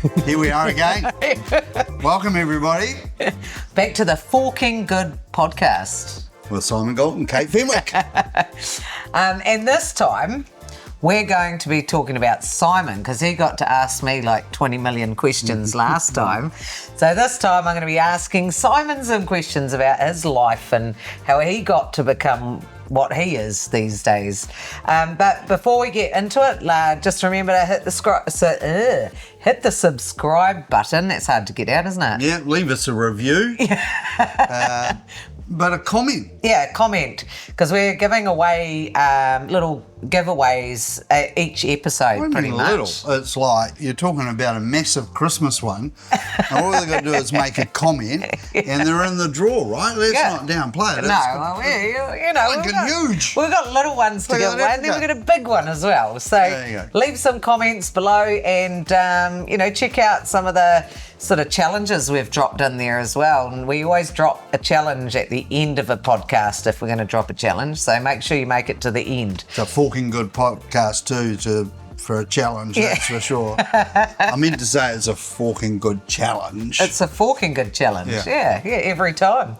Here we are again. Welcome, everybody. Back to the Forkin Good Podcast. With Simon Gault and Kate Fenwick. And this time, we're going to be talking about Simon, because he got to ask me like 20 million questions last time. So this time I'm going to be asking Simon some questions about his life and how he got to become what he is these days. But before we get into it, just remember to hit the subscribe button. That's hard to get out, isn't it? Yeah, leave us a review. But a comment. Yeah, comment, because we're giving away little giveaways each episode, pretty much. Little. It's like you're talking about a massive Christmas one, and all they've got to do is make a comment, and they're in the draw, right? Let's not downplay it. No, Huge. We've got little ones to give away, and then we've got a big one as well. So leave some comments below, and check out some of the sort of challenges we've dropped in there as well. And we always drop a challenge at the end of a podcast if we're going to drop a challenge. So make sure you make it to the end. It's a Forkin Good Podcast too, for a challenge, that's for sure. I meant to say it's a Forkin Good challenge. It's a Forkin Good challenge. Yeah, every time.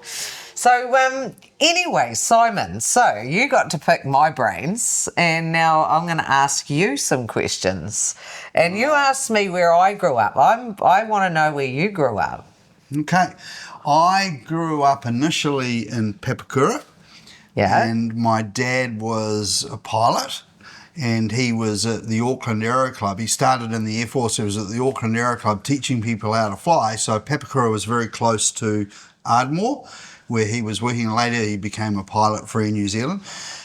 So anyway, Simon, so you got to pick my brains, and now I'm going to ask you some questions. And you asked me where I grew up. I want to know where you grew up. Okay. I grew up initially in Papakura. Yeah. And my dad was a pilot, and he was at the Auckland Aero Club. He started in the Air Force. He was at the Auckland Aero Club teaching people how to fly. So Papakura was very close to Ardmore, where he was working. Later he became a pilot for Air New Zealand.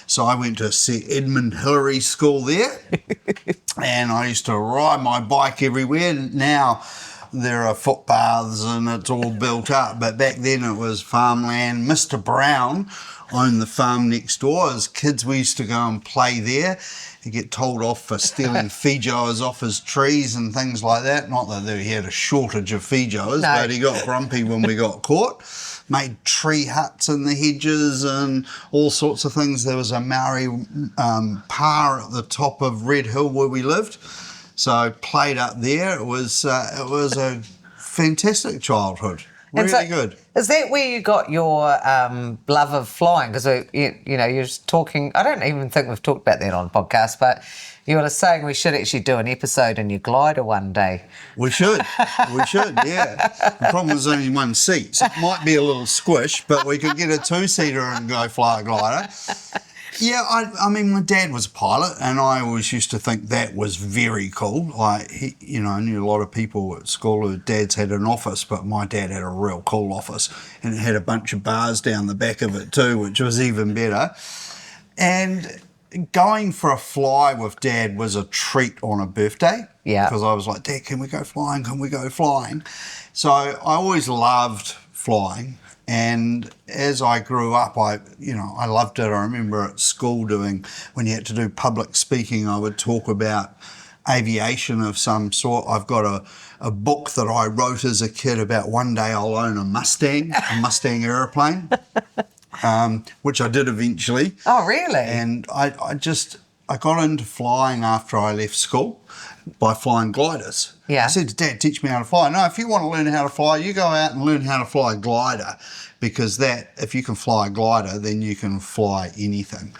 So I went to Sir Edmund Hillary School there, and I used to ride my bike everywhere. Now there are footpaths and it's all built up, but back then it was farmland. Mr. Brown owned the farm next door. As kids, we used to go and play there. He'd get told off for stealing feijoas off his trees and things like that. Not that he had a shortage of feijoas, but he got grumpy when we got caught. Made tree huts in the hedges and all sorts of things. There was a Maori pa at the top of Red Hill where we lived. So I played up there. It was a fantastic childhood. Really good. Is that where you got your love of flying? Because, you're just talking, I don't even think we've talked about that on the podcast, but you were saying we should actually do an episode in your glider one day. We should, yeah. The problem is only one seat, so it might be a little squish, but we could get a two-seater and go fly a glider. Yeah, I mean, my dad was a pilot, and I always used to think that was very cool. Like, I knew a lot of people at school whose dads had an office, but my dad had a real cool office, and it had a bunch of bars down the back of it too, which was even better. And going for a fly with Dad was a treat on a birthday. Yeah. Because I was like, Dad, can we go flying? Can we go flying? So I always loved flying. And as I grew up, I loved it. I remember at school when you had to do public speaking, I would talk about aviation of some sort. I've got a book that I wrote as a kid about one day I'll own a Mustang aeroplane, which I did eventually. Oh, really? And I got into flying after I left school by flying gliders. Yeah. I said to Dad, teach me how to fly. No, if you want to learn how to fly, you go out and learn how to fly a glider, because if you can fly a glider, then you can fly anything.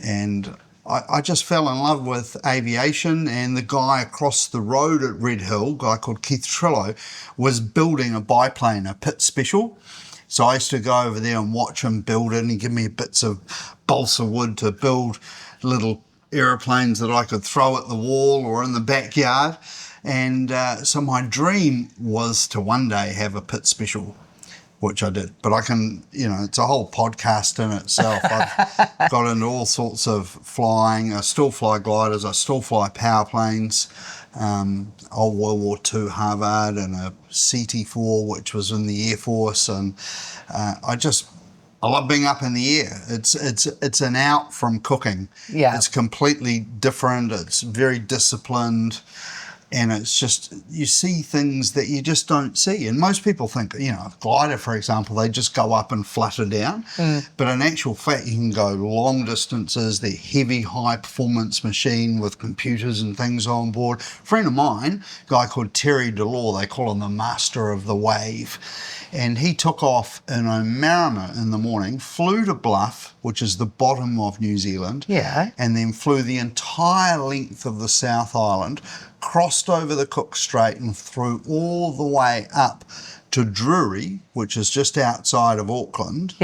And I just fell in love with aviation, and the guy across the road at Red Hill, a guy called Keith Trillo, was building a biplane, a Pit Special. So I used to go over there and watch him build it, and he'd give me bits of balsa wood to build little aeroplanes that I could throw at the wall or in the backyard. And so my dream was to one day have a Pit Special, which I did. But I can, it's a whole podcast in itself. I've got into all sorts of flying. I still fly gliders. I still fly power planes. Old World War II Harvard and a CT4, which was in the Air Force. And I love being up in the air. It's an out from cooking. Yeah. It's completely different. It's very disciplined. And it's just, you see things that you just don't see. And most people think, a glider, for example, they just go up and flutter down. But in actual fact, you can go long distances. They're heavy, high-performance machine with computers and things on board. A friend of mine, a guy called Terry Delore, they call him the master of the wave. And he took off in Omarama in the morning, flew to Bluff, which is the bottom of New Zealand, and then flew the entire length of the South Island, crossed over the Cook Strait and flew all the way up to Drury, which is just outside of Auckland,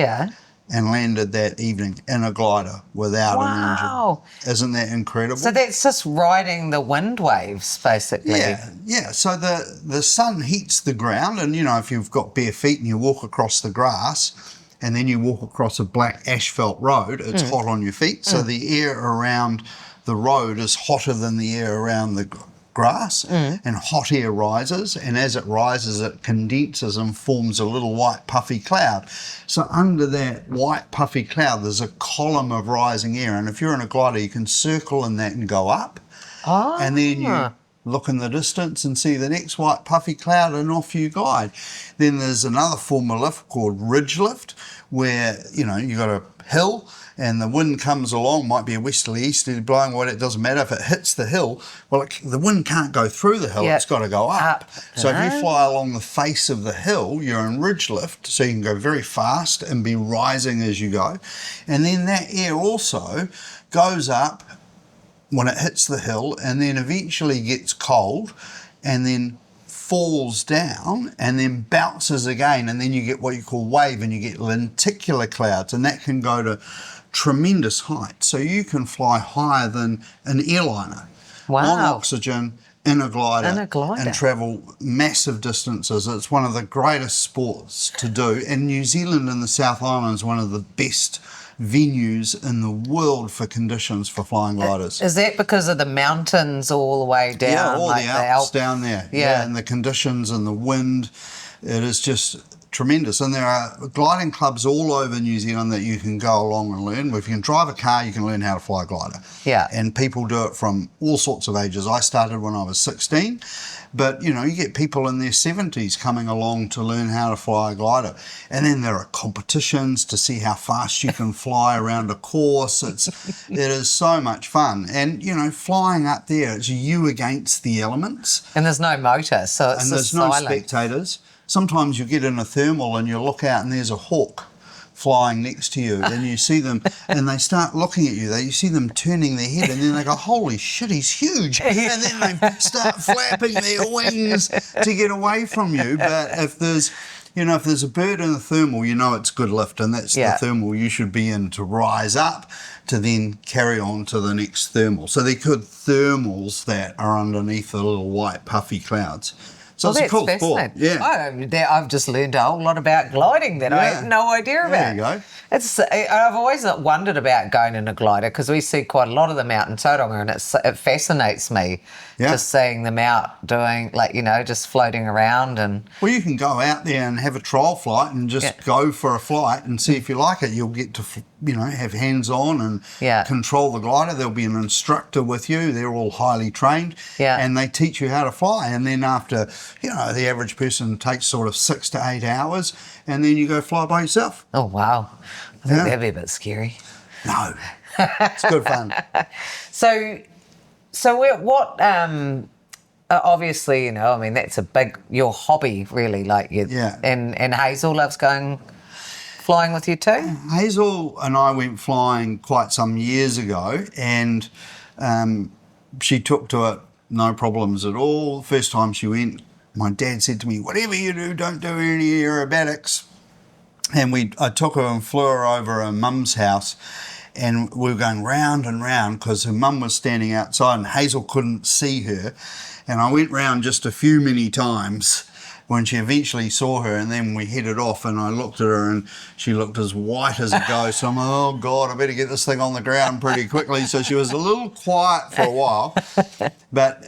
and landed that evening in a glider without an engine. Isn't that incredible? So that's just riding the wind waves, basically. Yeah. So the sun heats the ground, and, if you've got bare feet and you walk across the grass and then you walk across a black asphalt road, it's hot on your feet. So the air around the road is hotter than the air around the grass, and hot air rises, and as it rises it condenses and forms a little white puffy cloud. So under that white puffy cloud there's a column of rising air, and if you're in a glider you can circle in that and go up, and then you look in the distance and see the next white puffy cloud and off you glide. Then there's another form of lift called ridge lift, where you got a hill and the wind comes along, might be a westerly, easterly blowing, it doesn't matter. If it hits the hill, the wind can't go through the hill, it's got to go up. So if you fly along the face of the hill, you're in ridge lift, so you can go very fast and be rising as you go. And then that air also goes up when it hits the hill and then eventually gets cold and then falls down and then bounces again, and then you get what you call wave, and you get lenticular clouds, and that can go to tremendous height. So you can fly higher than an airliner on oxygen in a glider and travel massive distances. It's one of the greatest sports to do, and New Zealand and the South Island is one of the best venues in the world for conditions for flying gliders. Is that because of the mountains all the way down? Yeah, all the Alps down there. Yeah, and the conditions and the wind. It is just tremendous. And there are gliding clubs all over New Zealand that you can go along and learn. If you can drive a car, you can learn how to fly a glider. Yeah. And people do it from all sorts of ages. I started when I was 16. But, you get people in their 70s coming along to learn how to fly a glider. And then there are competitions to see how fast you can fly around a course. It is so much fun. And, flying up there, it's you against the elements. And there's no motor, so it's there's silent. No spectators. Sometimes you get in a thermal and you look out and there's a hawk flying next to you, and you see them and they start looking at you. You see them turning their head, and then they go, holy shit, he's huge. And then they start flapping their wings to get away from you. But if there's a bird in the thermal, it's good lift, and that's the thermal you should be in to rise up to then carry on to the next thermal. So they're good thermals that are underneath the little white puffy clouds. So it's a cool sport. Yeah. I've just learned a whole lot about gliding that I had no idea about. There you go. I've always wondered about going in a glider because we see quite a lot of them out in Tauranga, and it fascinates me just seeing them out doing, just floating around. And well, you can go out there and have a trial flight and just go for a flight and see if you like it. You'll get to, have hands-on and control the glider. There'll be an instructor with you. They're all highly trained, and they teach you how to fly. And then after, the average person takes sort of 6 to 8 hours, and then you go fly by yourself. Oh, wow. I think that'd be a bit scary. No, it's good fun. So what, obviously, that's a big, your hobby really, and Hazel loves flying with you too? Hazel and I went flying quite some years ago, and she took to it no problems at all. First time she went, my dad said to me, whatever you do, don't do any aerobatics. And I took her and flew her over her mum's house, and we were going round and round because her mum was standing outside and Hazel couldn't see her. And I went round just many times when she eventually saw her, and then we headed off, and I looked at her and she looked as white as a ghost. I'm like, oh God, I better get this thing on the ground pretty quickly. So she was a little quiet for a while.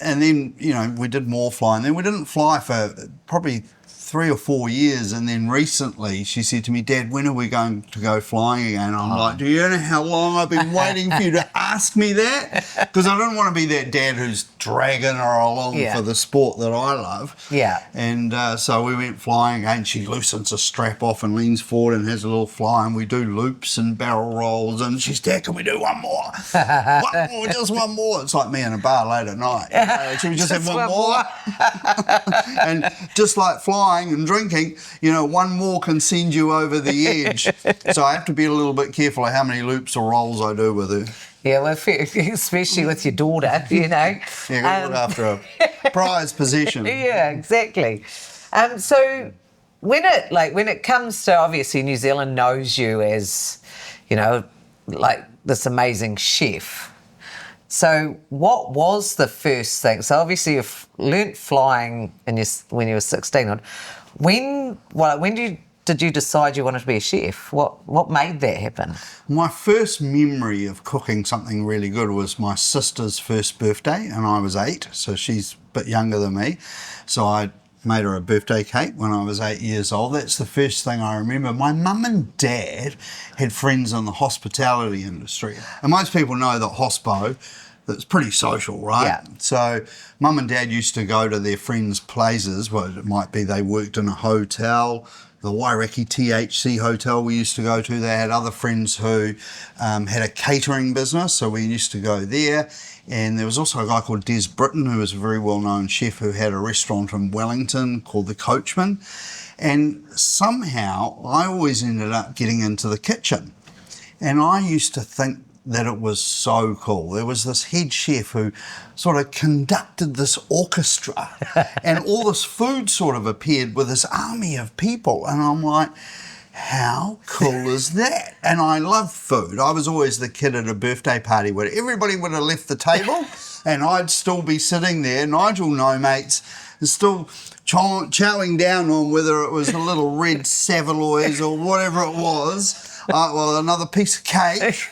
And then, we did more flying. Then we didn't fly for probably 3 or 4 years, and then recently she said to me, Dad, when are we going to go flying again? I'm like, do you know how long I've been waiting for you to ask me that? Because I don't want to be that dad who's dragging her along for the sport that I love. Yeah. And so we went flying, and she loosens a strap off and leans forward and has a little fly, and we do loops and barrel rolls, and she's, Dad, can we do one more? One more, just one more. It's like me in a bar late at night. Should we just have one more? And just like flying and drinking, one more can send you over the edge. So I have to be a little bit careful of how many loops or rolls I do with her. Yeah, well, especially with your daughter, Yeah, look after a prized possession. Yeah, exactly. So when it comes to, obviously New Zealand knows you as, like this amazing chef. So what was the first thing? So obviously you've learnt flying when you were 16. When did you decide you wanted to be a chef? What made that happen? My first memory of cooking something really good was my sister's first birthday, and I was 8, so she's a bit younger than me. So I made her a birthday cake when I was 8 years old. That's the first thing I remember. My mum and dad had friends in the hospitality industry. And most people know that hospo, that's pretty social, right? Yeah. So mum and dad used to go to their friends' places. Well, it might be they worked in a hotel, the Waireki THC hotel we used to go to. They had other friends who had a catering business, so we used to go there. And there was also a guy called Des Britton, who was a very well-known chef who had a restaurant in Wellington called The Coachman. And somehow I always ended up getting into the kitchen. And I used to think that it was so cool. There was this head chef who sort of conducted this orchestra and all this food sort of appeared with this army of people. And I'm like, how cool is that? And I love food. I was always the kid at a birthday party where everybody would have left the table and I'd still be sitting there, Nigel no mates, still chowing down on whether it was a little red Savaloys or whatever it was. Another piece of cake.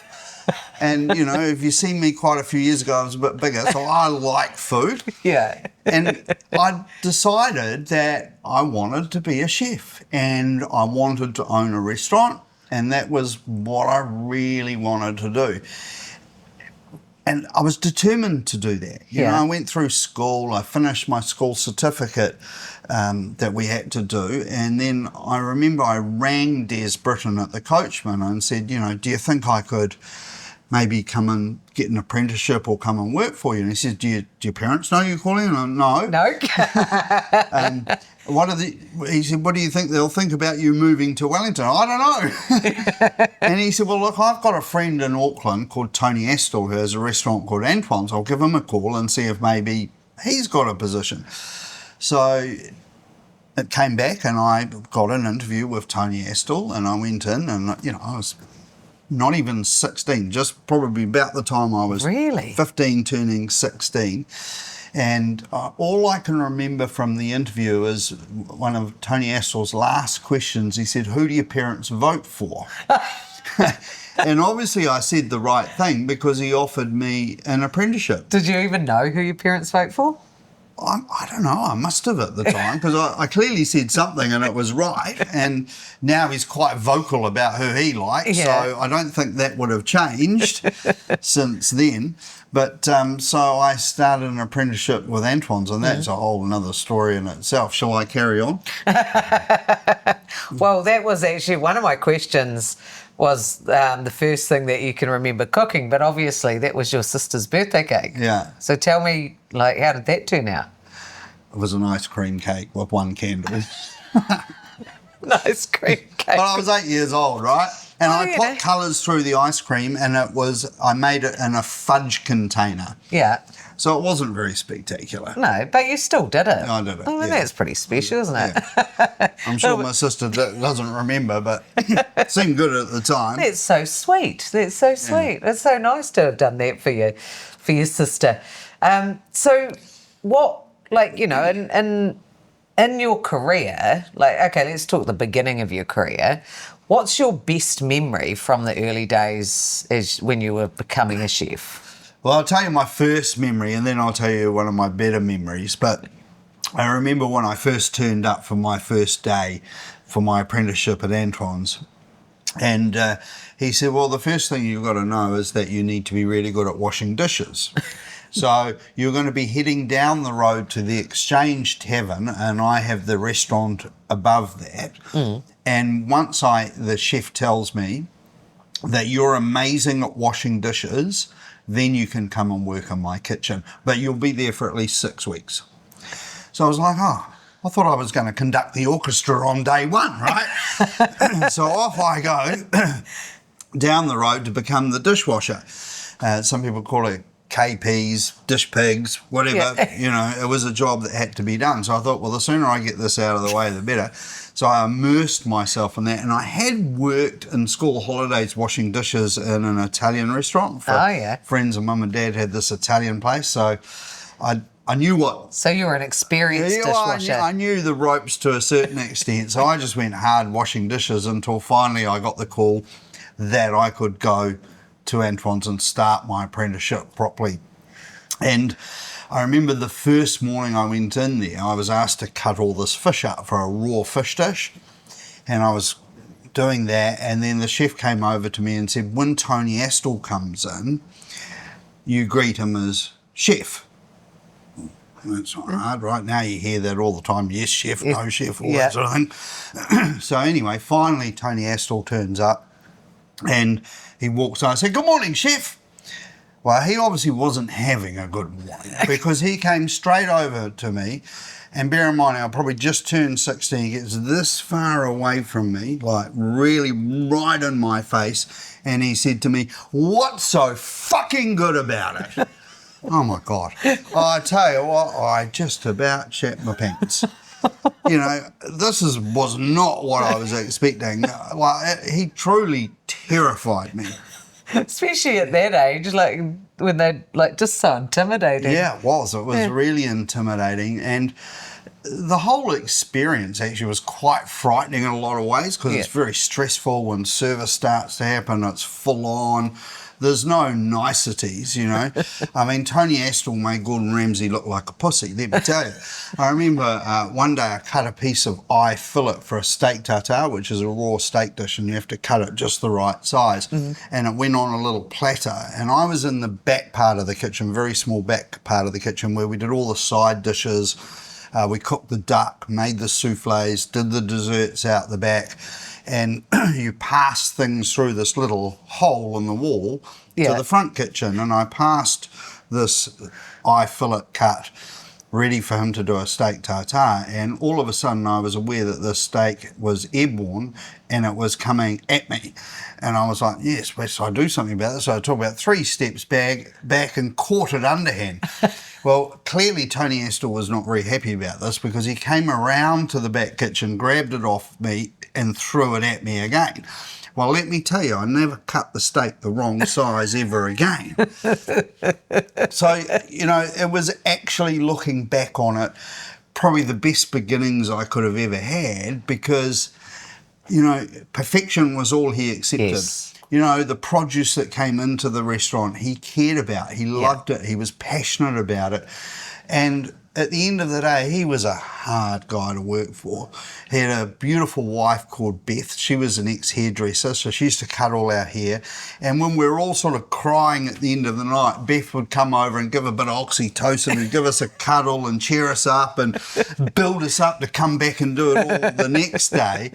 And, if you see me quite a few years ago, I was a bit bigger, so I like food. Yeah. And I decided that I wanted to be a chef and I wanted to own a restaurant, and that was what I really wanted to do. And I was determined to do that. I went through school, I finished my school certificate that we had to do, and then I remember I rang Des Britton at the Coachman and said, do you think I could maybe come and get an apprenticeship or come and work for you? And he said, do your parents know you're calling? And I'm, no. No. He said, what do you think they'll think about you moving to Wellington? I don't know. And he said, well, look, I've got a friend in Auckland called Tony Astle who has a restaurant called Antoine's. I'll give him a call and see if maybe he's got a position. So it came back and I got an interview with Tony Astle, and I went in and, I was not even 16, just probably about the time I was 15 turning 16. And all I can remember from the interview is one of Tony Astle's last questions. He said, who do your parents vote for? And obviously I said the right thing because he offered me an apprenticeship. Did you even know who your parents vote for? I don't know, I must have at the time because I clearly said something and it was right, and now he's quite vocal about who he likes, so I don't think that would have changed since then. But so I started an apprenticeship with Antoine's, and that's a whole another story in itself. Shall I carry on? Well, that was actually one of my questions, was the first thing that you can remember cooking, but obviously that was your sister's birthday cake. Yeah. So tell me, how did that turn out? It was an ice cream cake with one candle. Ice cream cake. But I was 8 years old, right? And I put colours through the ice cream, and I made it in a fudge container. Yeah. So it wasn't very spectacular. No, but you still did it. I did it. I mean, that's pretty special, isn't it? Yeah. I'm sure my sister doesn't remember, but it seemed good at the time. That's so sweet. That's so sweet. It's so nice to have done that for your sister. So what, in your career, okay, let's talk the beginning of your career. What's your best memory from the early days when you were becoming a chef? Well, I'll tell you my first memory, and then I'll tell you one of my better memories. But I remember when I first turned up for my first day for my apprenticeship at Antoine's, and he said, well, the first thing you've got to know is that you need to be really good at washing dishes. So you're going to be heading down the road to the Exchange Tavern, and I have the restaurant above that. And once the chef tells me that you're amazing at washing dishes, then you can come and work in my kitchen. But you'll be there for at least 6 weeks. So I was like, oh, I thought I was going to conduct the orchestra on day one, right? So off I go down the road to become the dishwasher. Some people call it KPs, dish pigs, whatever. It was a job that had to be done. So I thought, well, the sooner I get this out of the way, the better. So I immersed myself in that, and I had worked in school holidays washing dishes in an Italian restaurant for friends, and mum and dad had this Italian place. So I knew what... So you were an experienced dishwasher. I knew the ropes to a certain extent. So I just went hard washing dishes until finally I got the call that I could go to Antoine's and start my apprenticeship properly. And I remember the first morning I went in there, I was asked to cut all this fish up for a raw fish dish. And I was doing that, and then the chef came over to me and said, when Tony Astle comes in, you greet him as chef. That's not hard, right? Now you hear that all the time. Yes, chef, no chef, all that sort of thing. So anyway, finally Tony Astle turns up and he walks on. I said, good morning, chef. Well, he obviously wasn't having a good morning because he came straight over to me, and bear in mind, I probably just turned 16. He gets this far away from me, like really right in my face, and he said to me, what's so fucking good about it? Oh my God. I tell you what, I just about shat my pants. This was not what I was expecting. He truly terrified me. Especially at that age, like when they're like just so intimidating. Yeah, it was. It was really intimidating. And the whole experience actually was quite frightening in a lot of ways because it's very stressful when service starts to happen. It's full on. There's no niceties, I mean, Tony Astle made Gordon Ramsay look like a pussy, let me tell you. I remember one day I cut a piece of eye fillet for a steak tartare, which is a raw steak dish, and you have to cut it just the right size. And it went on a little platter. And I was in the back part of the kitchen, very small back part of the kitchen, where we did all the side dishes. We cooked the duck, made the soufflés, did the desserts out the back. And you pass things through this little hole in the wall to the front kitchen. And I passed this eye fillet cut ready for him to do a steak tartare. And all of a sudden I was aware that this steak was airborne and it was coming at me. And I was like, yes, best I do something about this. So I took about 3 steps back and caught it underhand. Well, clearly Tony Astle was not very happy about this because he came around to the back kitchen, grabbed it off me and threw it at me again. Well, let me tell you, I never cut the steak the wrong size ever again. So, it was actually, looking back on it, probably the best beginnings I could have ever had because, perfection was all he accepted. Yes. The produce that came into the restaurant, he cared about. He loved it. He was passionate about it. And at the end of the day, he was a hard guy to work for. He had a beautiful wife called Beth. She was an ex-hairdresser, so she used to cut all our hair. And when we were all sort of crying at the end of the night, Beth would come over and give a bit of oxytocin and give us a cuddle and cheer us up and build us up to come back and do it all the next day.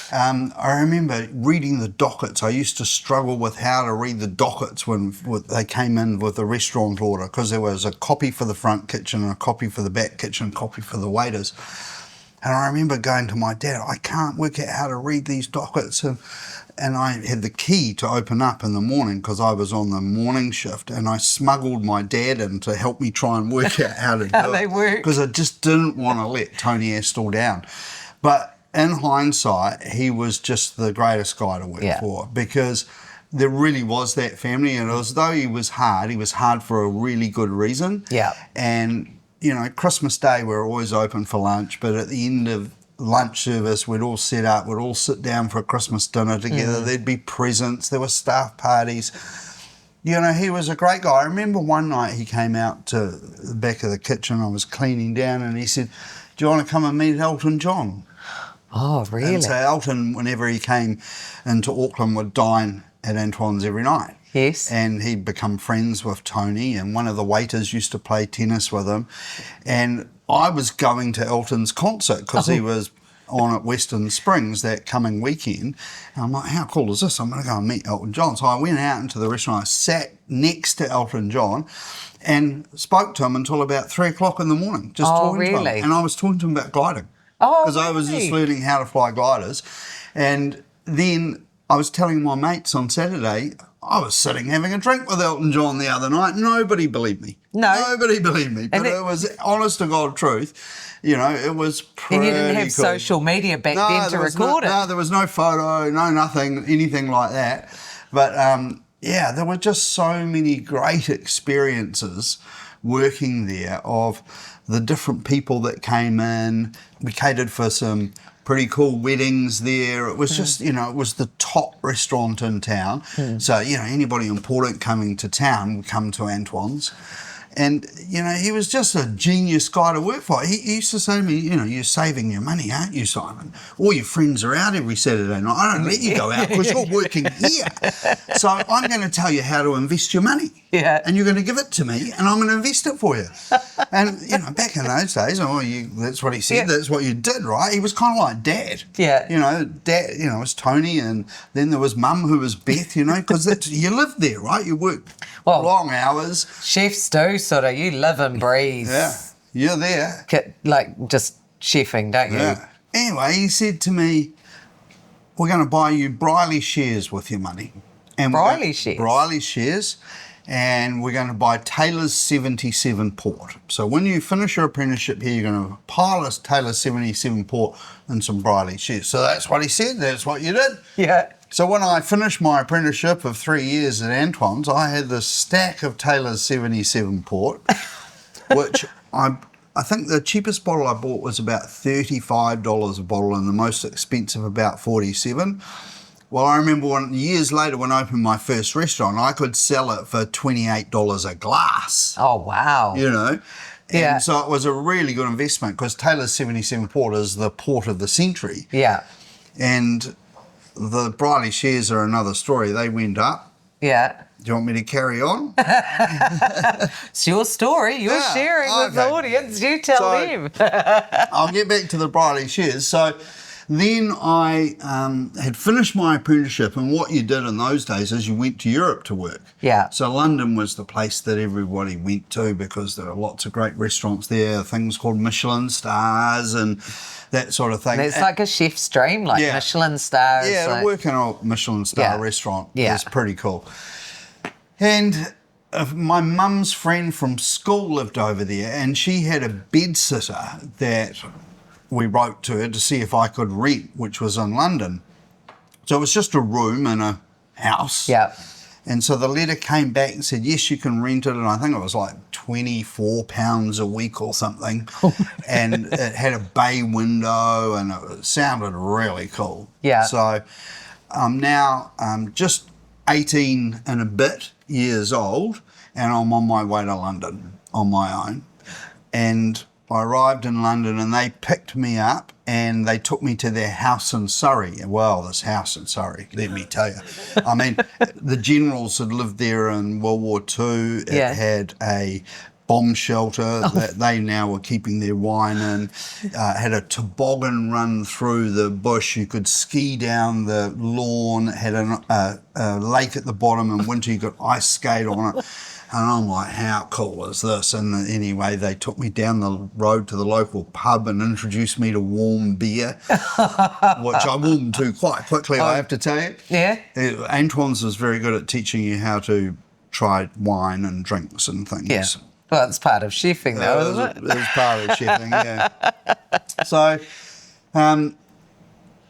I remember reading the dockets. I used to struggle with how to read the dockets when they came in with the restaurant order because there was a copy for the front kitchen and a copy for the back kitchen, a copy for the waiters. And I remember going to my dad, I can't work out how to read these dockets. And I had the key to open up in the morning because I was on the morning shift, and I smuggled my dad in to help me try and work out how to do it because I just didn't want to let Tony Astle down. But in hindsight, he was just the greatest guy to work for because there really was that family, and although he was hard for a really good reason. Yeah. And, Christmas Day we were always open for lunch, but at the end of lunch service we'd all set up, we'd all sit down for a Christmas dinner together. There'd be presents, there were staff parties. You know, he was a great guy. I remember one night he came out to the back of the kitchen. I was cleaning down and he said, do you want to come and meet Elton John? Oh, really? And so Elton, whenever he came into Auckland, would dine at Antoine's every night. Yes. And he'd become friends with Tony, and one of the waiters used to play tennis with him. And I was going to Elton's concert because he was on at Western Springs that coming weekend. And I'm like, how cool is this? I'm going to go and meet Elton John. So I went out into the restaurant. I sat next to Elton John and spoke to him until about 3 o'clock in the morning, just talking to him. And I was talking to him about gliding. Oh, because I was just learning how to fly gliders. And then I was telling my mates on Saturday, I was sitting having a drink with Elton John the other night. Nobody believed me. No. Nobody believed me. But it was honest to God truth. You know, it was pretty And you didn't have cool. social media back then to record it. No, there was no photo, no nothing, anything like that. But, yeah, there were just so many great experiences working there of the different people that came in. We catered for some pretty cool weddings there. It was just, you know, it was the top restaurant in town. So, you know, anybody important coming to town would come to Antoine's. And, you know, he was just a genius guy to work for. He used to say to me, you know, you're saving your money, aren't you, Simon? All your friends are out every Saturday night. I don't let you go out because you're working here. So I'm going to tell you how to invest your money. Yeah. And you're going to give it to me and I'm going to invest it for you. And, you know, back in those days, that's what he said, that's what you did, right? He was kind of like Dad. Yeah. You know, Dad, you know, it was Tony and then there was Mum who was Beth, you know, because you lived there, right? You worked long hours. Chefs do sort of, you live and breathe. Yeah, you're there. Like just chefing, don't you? Yeah. Anyway, he said to me, we're going to buy you Briley shares with your money. And Briley shares? Briley shares. And we're going to buy Taylor's 77 port. So when you finish your apprenticeship here, you're going to pile us Taylor's 77 port and some Briley shares. So that's what he said. That's what you did. Yeah. So when I finished my apprenticeship of 3 years at Antoine's, I had this stack of Taylor's 77 port, which I think the cheapest bottle I bought was about $35 a bottle and the most expensive about $47. Well, I remember years later when I opened my first restaurant, I could sell it for $28 a glass. Oh, wow. You know? Yeah. And so it was a really good investment because Taylor's 77 port is the port of the century. Yeah. And the Briley shares are another story. They went up. Yeah. Do you want me to carry on? It's your story. You're sharing with the audience. You tell them. I'll get back to the Briley shares. So then I had finished my apprenticeship, and what you did in those days is you went to Europe to work. Yeah. So London was the place that everybody went to because there are lots of great restaurants there, things called Michelin stars and that sort of thing. And it's like a chef's dream, like Michelin stars. Yeah, like... to work in a Michelin star restaurant is pretty cool. And my mum's friend from school lived over there, and she had a bedsitter that we wrote to her to see if I could rent, which was in London. So it was just a room in a house. Yeah. And so the letter came back and said, yes, you can rent it. And I think it was like £24 a week or something. And it had a bay window and it sounded really cool. Yeah. So I'm now just 18 and a bit years old and I'm on my way to London on my own. And I arrived in London and they picked me up and they took me to their house in Surrey. Well, this house in Surrey, let me tell you. I mean, the generals had lived there in World War II. It had a bomb shelter that they now were keeping their wine in. Had a toboggan run through the bush. You could ski down the lawn. It had a lake at the bottom. In winter, you could ice skate on it. And I'm like, how cool is this? And anyway, they took me down the road to the local pub and introduced me to warm beer, which I warmed to quite quickly, I have to tell you. Yeah. Antoine's was very good at teaching you how to try wine and drinks and things. Yeah. Well, it's part of chefing, though, isn't it? It was part of chefing, yeah. So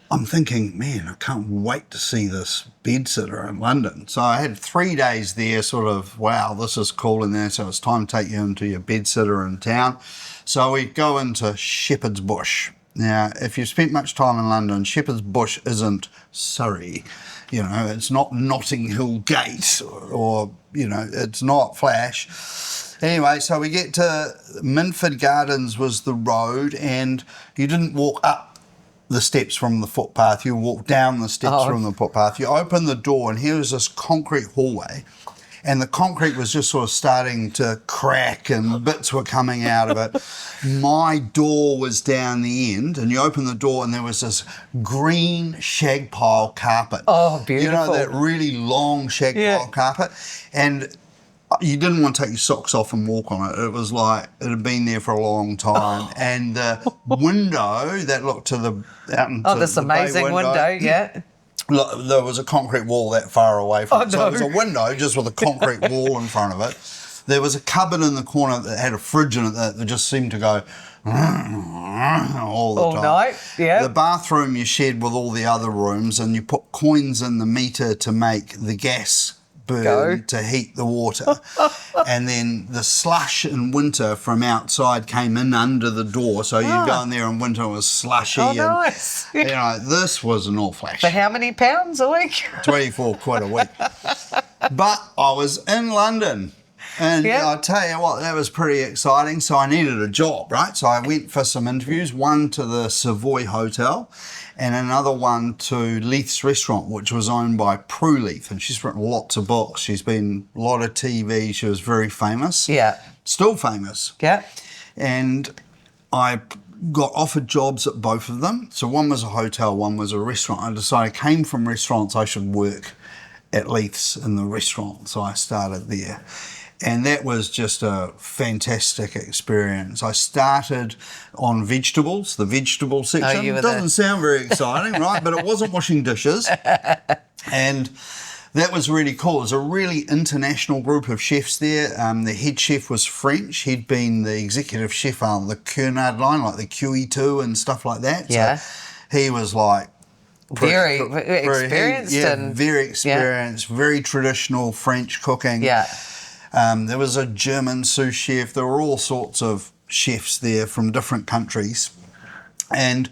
I'm thinking, man, I can't wait to see this bedsitter in London. So I had 3 days there, sort of, wow, this is cool in there. So it's time to take you into your bedsitter in town. So we go into Shepherd's Bush. Now, if you've spent much time in London, Shepherd's Bush isn't Surrey. You know, it's not Notting Hill Gate or it's not Flash. Anyway, so we get to Minford Gardens was the road, and you didn't walk up the steps from the footpath, you walked down the steps from the footpath. You open the door, and here was this concrete hallway, and the concrete was just sort of starting to crack and bits were coming out of it. My door was down the end, and you open the door and there was this green shag pile carpet. Oh, beautiful. You know, that really long shag pile carpet. And you didn't want to take your socks off and walk on it. It was like it had been there for a long time. And the window that looked to the out into this the amazing bay window, yeah. Look, there was a concrete wall that far away from it. So no. it was a window just with a concrete wall in front of it. There was a cupboard in the corner that had a fridge in it that just seemed to go all the time. Night, yeah. The bathroom you shared with all the other rooms, and you put coins in the meter to make the gas burn to heat the water. And then the slush in winter from outside came in under the door, so you'd go in there in winter, it was slushy. Oh, nice. And, this was an all flash. For how many pounds a week? 24 quid a week. But I was in London, and I'll tell you what, that was pretty exciting. So I needed a job, right? So I went for some interviews, one to the Savoy Hotel and another one to Leith's restaurant, which was owned by Prue Leith, and she's written lots of books. She's been a lot of TV. She was very famous. Yeah. Still famous. Yeah. And I got offered jobs at both of them. So one was a hotel, one was a restaurant. I decided I came from restaurants, I should work at Leith's in the restaurant. So I started there. And that was just a fantastic experience. I started on vegetables, the vegetable section. It doesn't sound very exciting, right? But it wasn't washing dishes. And that was really cool. It was a really international group of chefs there. The head chef was French. He'd been the executive chef on the Cunard line, like the QE2 and stuff like that. Yeah. So he was like... Very experienced. Very experienced, very traditional French cooking. Yeah. There was a German sous chef. There were all sorts of chefs there from different countries. And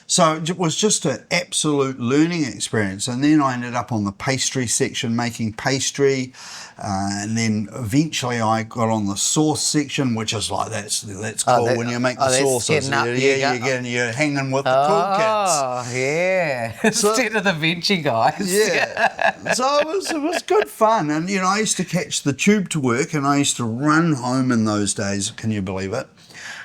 so it was just an absolute learning experience. And then I ended up on the pastry section making pastry. And then eventually I got on the sauce section, which is like, that's cool when you make the sauces. You're hanging with the cool kids. Oh, yeah. Instead of the veggie guys. Yeah. So it was good fun. And, I used to catch the tube to work, and I used to run home in those days. Can you believe it?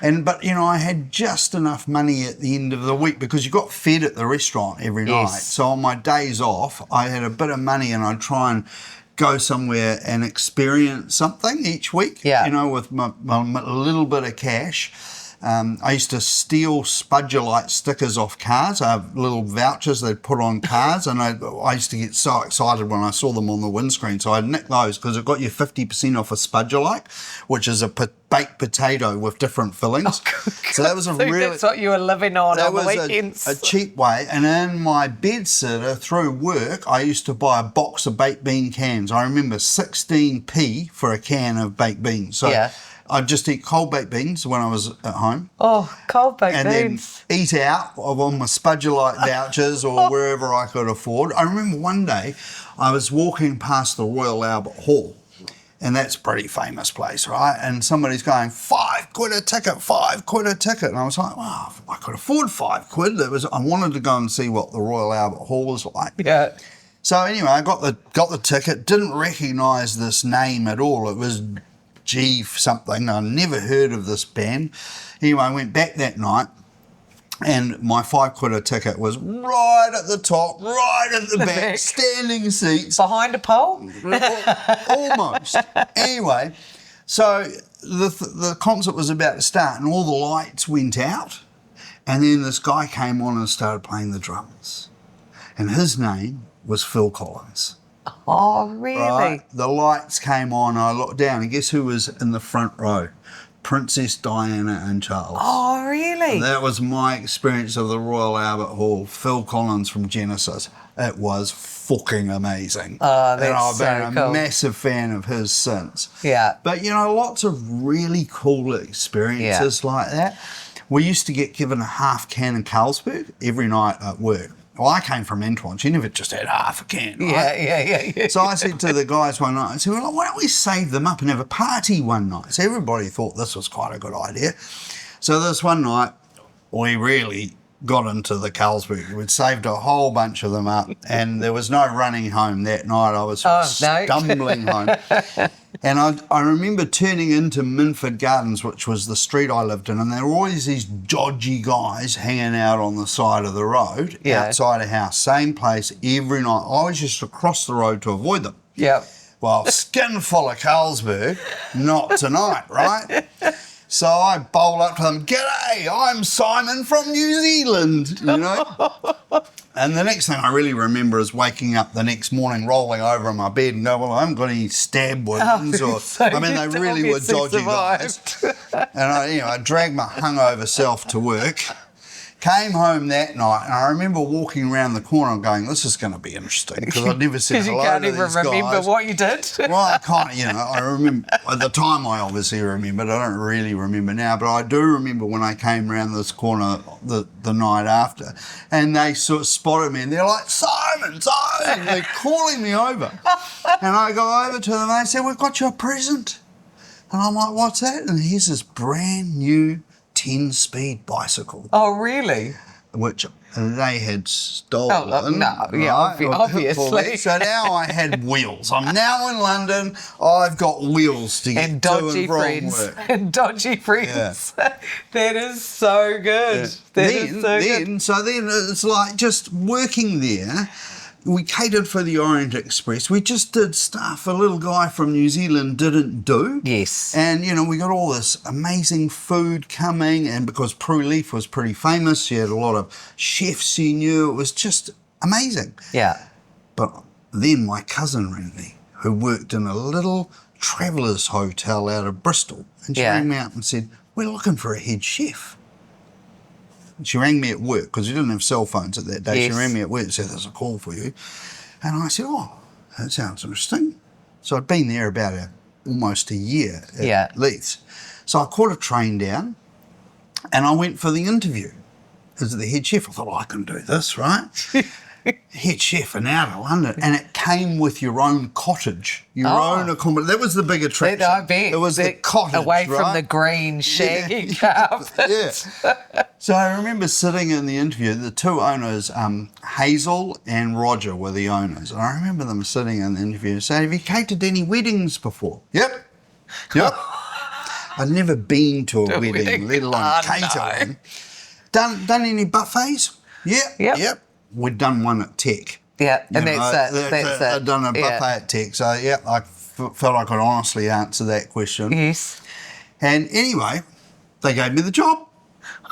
But I had just enough money at the end of the week because you got fed at the restaurant every night. So on my days off, I had a bit of money, and I'd try and go somewhere and experience something each week, with my little bit of cash. I used to steal Spudulite stickers off cars. I have little vouchers they'd put on cars, and I used to get so excited when I saw them on the windscreen. So I'd nick those because it got you 50% off a Spudulite, which is a baked potato with different fillings. So that was that's what you were living on the weekends. A cheap way. And in my bedsitter through work, I used to buy a box of baked bean cans. I remember 16p for a can of baked beans. So I'd just eat cold baked beans when I was at home. Oh, cold baked beans. And then eat out on my Spudulite vouchers or wherever I could afford. I remember one day I was walking past the Royal Albert Hall, and that's a pretty famous place, right? And somebody's going, £5 a ticket, £5 a ticket. And I was like, wow, I could afford £5. I wanted to go and see what the Royal Albert Hall was like. Yeah. So anyway, I got the ticket, didn't recognise this name at all. It was G something. I never heard of this band. Anyway, I went back that night, and my £5 a ticket was right at the top, right at the back, standing seats. Behind a pole? Almost. Anyway, so the concert was about to start, and all the lights went out, and then this guy came on and started playing the drums. And his name was Phil Collins. Oh, really? Right? The lights came on, I looked down, and guess who was in the front row? Princess Diana and Charles. Oh, really? And that was my experience of the Royal Albert Hall. Phil Collins from Genesis. It was fucking amazing. Oh, that's and I've been so a cool. massive fan of his since. Yeah. But, lots of really cool experiences like that. we used to get given a half can of Carlsberg every night at work. Well, I came from Antoine. She never just had half a can, right? Yeah. So I said to the guys one night, I said, well, why don't we save them up and have a party one night? So everybody thought this was quite a good idea. So this one night, we really got into the Carlsberg. We'd saved a whole bunch of them up, and there was no running home that night. I was stumbling home. And I remember turning into Minford Gardens, which was the street I lived in, and there were always these dodgy guys hanging out on the side of the road outside a house, same place every night. I always used to cross the road to avoid them. Yep. Well, skin full of Carlsberg, not tonight, right? So I bowl up to them, "G'day, I'm Simon from New Zealand," you know. And the next thing I really remember is waking up the next morning, rolling over in my bed and going, well, I haven't got any stab wounds. They really were dodgy guys. And I dragged my hungover self to work. Came home that night, and I remember walking around the corner and going, this is going to be interesting, because I'd never said hello to these guys. Because you can't even remember what you did. Well, I kind of, I remember, at the time I obviously remembered, I don't really remember now, but I do remember when I came around this corner the night after, and they sort of spotted me, and they're like, Simon, they're calling me over. And I go over to them, and they said, we've got you a present. And I'm like, what's that? And here's this brand new 10-speed bicycle. Oh, really? Which they had stolen. Obviously. So now I had wheels. I'm now in London. I've got wheels to get to and from work. And dodgy friends. Yeah. That is so good. Yeah. So then it's like just working there. We catered for the Orient Express. We just did stuff a little guy from New Zealand didn't do. Yes. And, we got all this amazing food coming, and because Leith was pretty famous, she had a lot of chefs you knew. It was just amazing. Yeah. But then my cousin rang me, who worked in a little travellers' hotel out of Bristol, and she rang me up and said, we're looking for a head chef. She rang me at work, because we didn't have cell phones at that day. Yes. She rang me at work and said, there's a call for you. And I said, oh, that sounds interesting. So I'd been there about almost a year at Leith. So I caught a train down and I went for the interview as the head chef. I thought, I can do this, right? Head chef in outer London, and it came with your own cottage, your own accommodation. That was the big attraction. I bet. It was the cottage, away from the green shaggy carpet. So I remember sitting in the interview. The two owners, Hazel and Roger, were the owners, and I remember them sitting in the interview and saying, "Have you catered any weddings before?" Yep. I'd never been to a wedding, let alone cater one. Done any buffets? Yep. We'd done one at Tech. Yeah, and that's it. I'd done a buffet at Tech, so I felt I could honestly answer that question. Yes. And anyway, they gave me the job.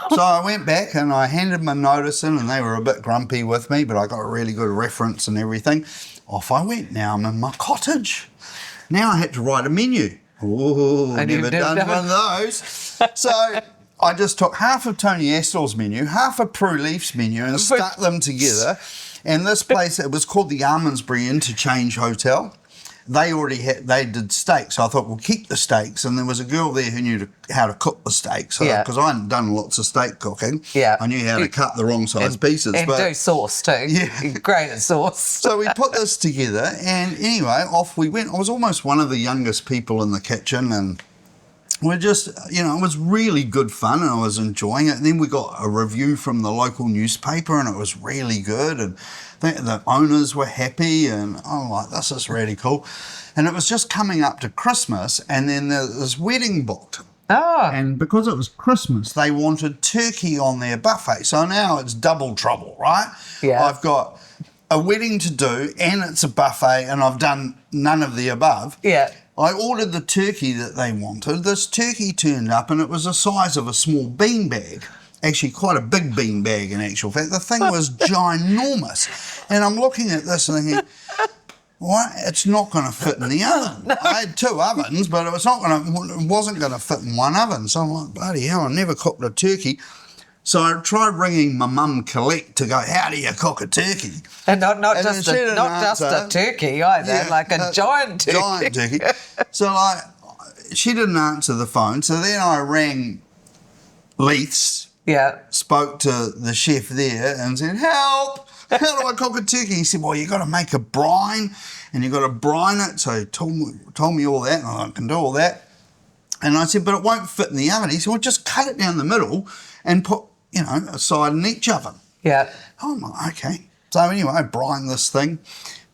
So I went back and I handed my notice in, and they were a bit grumpy with me, but I got a really good reference and everything. Off I went. Now I'm in my cottage. Now I had to write a menu. Oh, never done one of those. So I just took half of Tony Astle's menu, half of Leith's menu, and stuck them together. And this place, it was called the Almondsbury Interchange Hotel. They did steaks, so I thought, we'll keep the steaks. And there was a girl there who knew how to cook the steaks, because I hadn't done lots of steak cooking. Yeah. I knew how to cut the wrong size pieces. And do sauce too. Yeah. Great at sauce. So we put this together, and anyway, off we went. I was almost one of the youngest people in the kitchen, and we're just, it was really good fun, and I was enjoying it. And then we got a review from the local newspaper, and it was really good, and the owners were happy, and I'm like, this is really cool. And it was just coming up to Christmas, and then there was this wedding booked. Oh. And because it was Christmas, they wanted turkey on their buffet. So now it's double trouble, right? Yeah. I've got a wedding to do, and it's a buffet, and I've done none of the above. Yeah. I ordered the turkey that they wanted. This turkey turned up, and it was the size of a small bean bag. Actually, quite a big bean bag in actual fact. The thing was ginormous. And I'm looking at this and thinking, what? It's not going to fit in the oven. No. I had two ovens, but it wasn't going to fit in one oven. So I'm like, bloody hell, I never cooked a turkey. So I tried ringing my mum Colette to go, how do you cook a turkey? And not just a turkey either, like a giant turkey. Giant turkey. So she didn't answer the phone. So then I rang Leith's Yeah. Spoke to the chef there and said, help, how do I cook a turkey? He said, well, you got to make a brine and you got to brine it. So he told me all that, and I can do all that. And I said, but it won't fit in the oven. He said, well, just cut it down the middle and put, a side in each oven. Yeah. Oh, I'm like, okay. So anyway, I brined this thing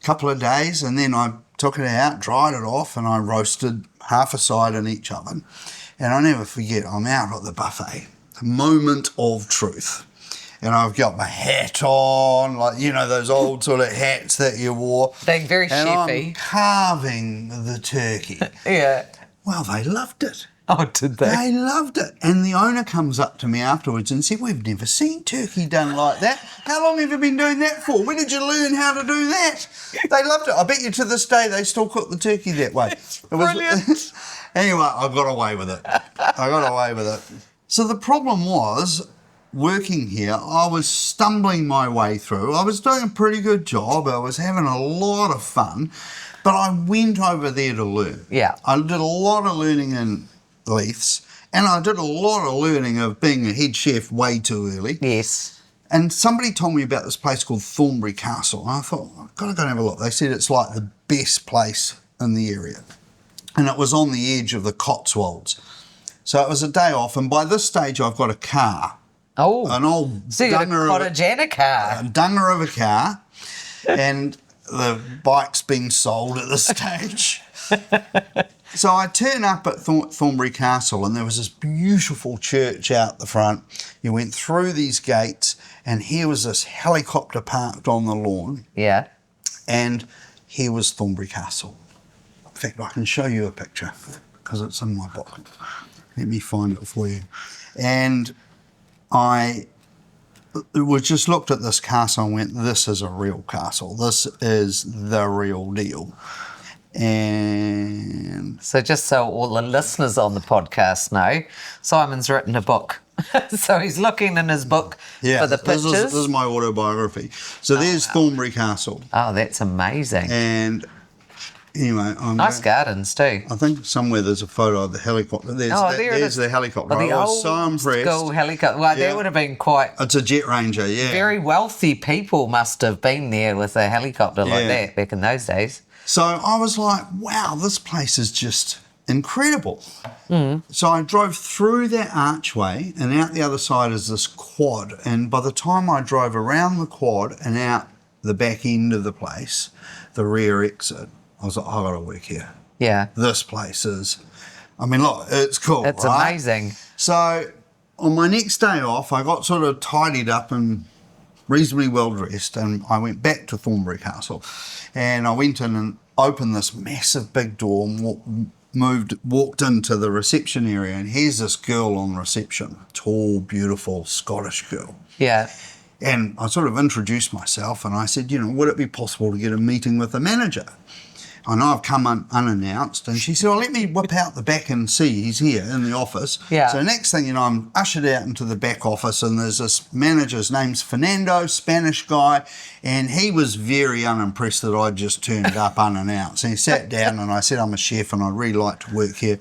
a couple of days, and then I took it out, dried it off, and I roasted half a side in each oven. And I'll never forget, I'm out at the buffet, the moment of truth. And I've got my hat on, like, those old sort of hats that you wore. Being very and chefy. I'm carving the turkey. Yeah. Well, they loved it. Oh, did they? They loved it. And the owner comes up to me afterwards and said, we've never seen turkey done like that. How long have you been doing that for? When did you learn how to do that? They loved it. I bet you to this day they still cook the turkey that way. Brilliant. Anyway, I got away with it. So the problem was, working here, I was stumbling my way through. I was doing a pretty good job. I was having a lot of fun. But I went over there to learn. Yeah. I did a lot of learning in Leith's, and I did a lot of learning of being a head chef way too early. Yes. And somebody told me about this place called Thornbury Castle, and I thought, I've got to go and have a look. They said it's like the best place in the area. And it was on the edge of the Cotswolds. So it was a day off, and by this stage I've got a car. Oh. An old so you got a cottage and a car. A dunger of a car, and the bike's been sold at this stage. So I turn up at Thornbury Castle, and there was this beautiful church out the front. You went through these gates, and here was this helicopter parked on the lawn. Yeah. And here was Thornbury Castle. In fact, I can show you a picture because it's in my book. Let me find it for you. And I just looked at this castle and went, this is a real castle. This is the real deal. And so just so all the listeners on the podcast know, Simon's written a book. So he's looking in his book for the pictures. This is my autobiography. So there's Thornbury Castle. Oh, that's amazing. And anyway, nice gardens too. I think somewhere there's a photo of the helicopter. There's the helicopter. Oh, the I was so impressed. School helicopter. Well, that would have been quite. It's a Jet Ranger, yeah. Very wealthy people must have been there with a helicopter like that back in those days. So I was like, wow, this place is just incredible. So I drove through that archway, and out the other side is this quad. And by the time I drove around the quad and out the back end of the place, the rear exit, I was like, I got to work here. Yeah. This place is, I mean, look, it's cool. It's right? amazing. So on my next day off, I got sort of tidied up and reasonably well dressed, and I went back to Thornbury Castle, and I went in and opened this massive big door and walked into the reception area, and here's this girl on reception, tall, beautiful Scottish girl. Yeah. And I sort of introduced myself, and I said, would it be possible to get a meeting with the manager? I know I've come unannounced. And she said, let me whip out the back and see. He's here in the office. Yeah. So next thing you know, I'm ushered out into the back office, and there's this manager. His name's Fernando, Spanish guy, and he was very unimpressed that I just turned up unannounced. And he sat down, and I said, I'm a chef and I'd really like to work here.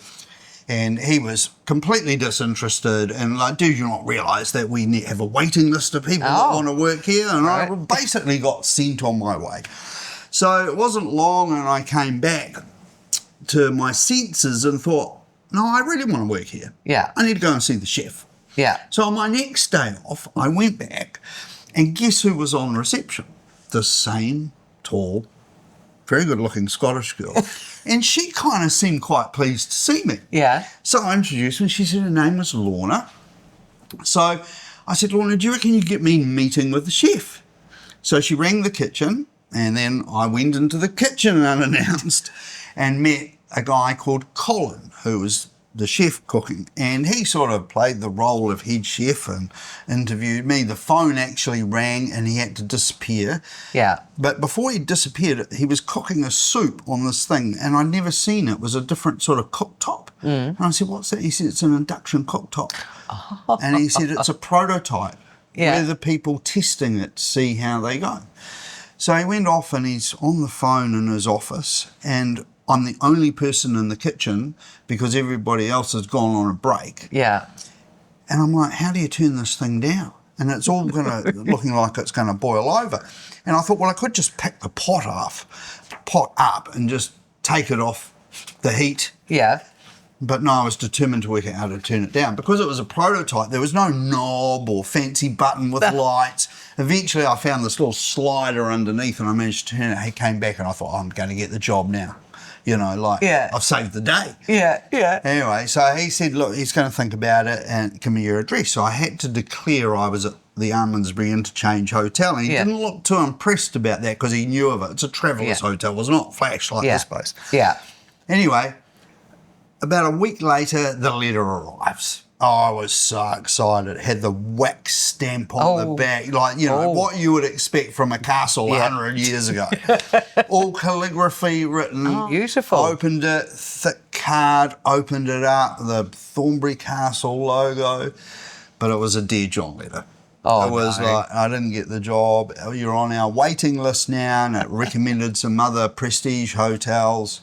And he was completely disinterested and like, do you not realise that we have a waiting list of people that want to work here? And I basically got sent on my way. So it wasn't long, and I came back to my senses and thought, no, I really want to work here. Yeah. I need to go and see the chef. Yeah. So on my next day off, I went back, and guess who was on reception? The same tall, very good-looking Scottish girl. And she kind of seemed quite pleased to see me. Yeah. So I introduced her, and she said her name was Lorna. So I said, Lorna, do you reckon you could get me a meeting with the chef? So she rang the kitchen, and then I went into the kitchen unannounced and met a guy called Colin, who was the chef cooking. And he sort of played the role of head chef and interviewed me. The phone actually rang and he had to disappear. Yeah. But before he disappeared, he was cooking a soup on this thing, and I'd never seen it. It was a different sort of cooktop. And I said, what's that? He said, it's an induction cooktop. And he said, it's a prototype. Yeah. We're the people testing it to see how they go. So he went off, and he's on the phone in his office, and I'm the only person in the kitchen because everybody else has gone on a break. Yeah. And I'm like, how do you turn this thing down? And it's all looking like it's going to boil over. And I thought, well, I could just pick the pot up and just take it off the heat. Yeah. But no, I was determined to work out how to turn it down. Because it was a prototype, there was no knob or fancy button with lights. Eventually, I found this little slider underneath and I managed to turn it. He came back and I thought, I'm going to get the job now. I've saved the day. Yeah. Anyway, so he said, look, he's going to think about it and give me your address. So I had to declare I was at the Almondsbury Interchange Hotel. And he didn't look too impressed about that because he knew of it. It's a traveller's hotel. It was not flash like this place. Yeah. Anyway, about a week later, the letter arrives. Oh, I was so excited. It had the wax stamp on the back, what you would expect from a castle 100 years ago. All calligraphy written. Oh, beautiful. Opened it, thick card, opened it up, the Thornbury Castle logo. But it was a Dear John letter. Oh, it was like, I didn't get the job. You're on our waiting list now, and it recommended some other prestige hotels.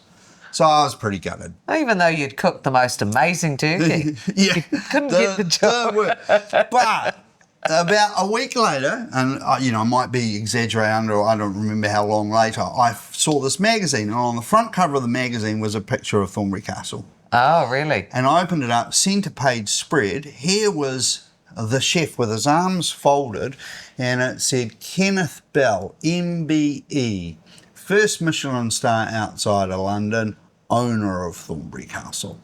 So I was pretty gutted. Even though you'd cooked the most amazing turkey. Yeah. You couldn't get the job. But about a week later, and I might be exaggerating, or I don't remember how long later, I saw this magazine, and on the front cover of the magazine was a picture of Thornbury Castle. Oh, really? And I opened it up, centre page spread. Here was the chef with his arms folded, and it said Kenneth Bell, MBE, first Michelin star outside of London, owner of Thornbury Castle.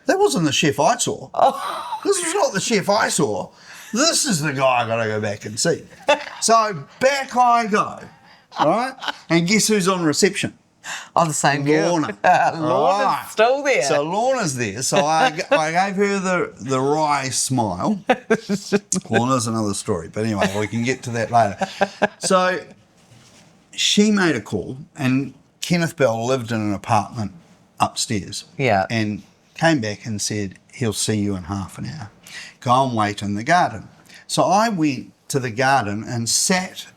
That wasn't the chef I saw. Oh. This was not the chef I saw. This is the guy I got to go back and see. So back I go, right? And guess who's on reception? Oh, the same girl. Lorna. Lorna's still there. So Lorna's there. So I gave her the wry smile. Lorna's another story. But anyway, we can get to that later. So she made a call, and Kenneth Bell lived in an apartment upstairs. Yeah. And came back and said, he'll see you in half an hour. Go and wait in the garden. So I went to the garden and sat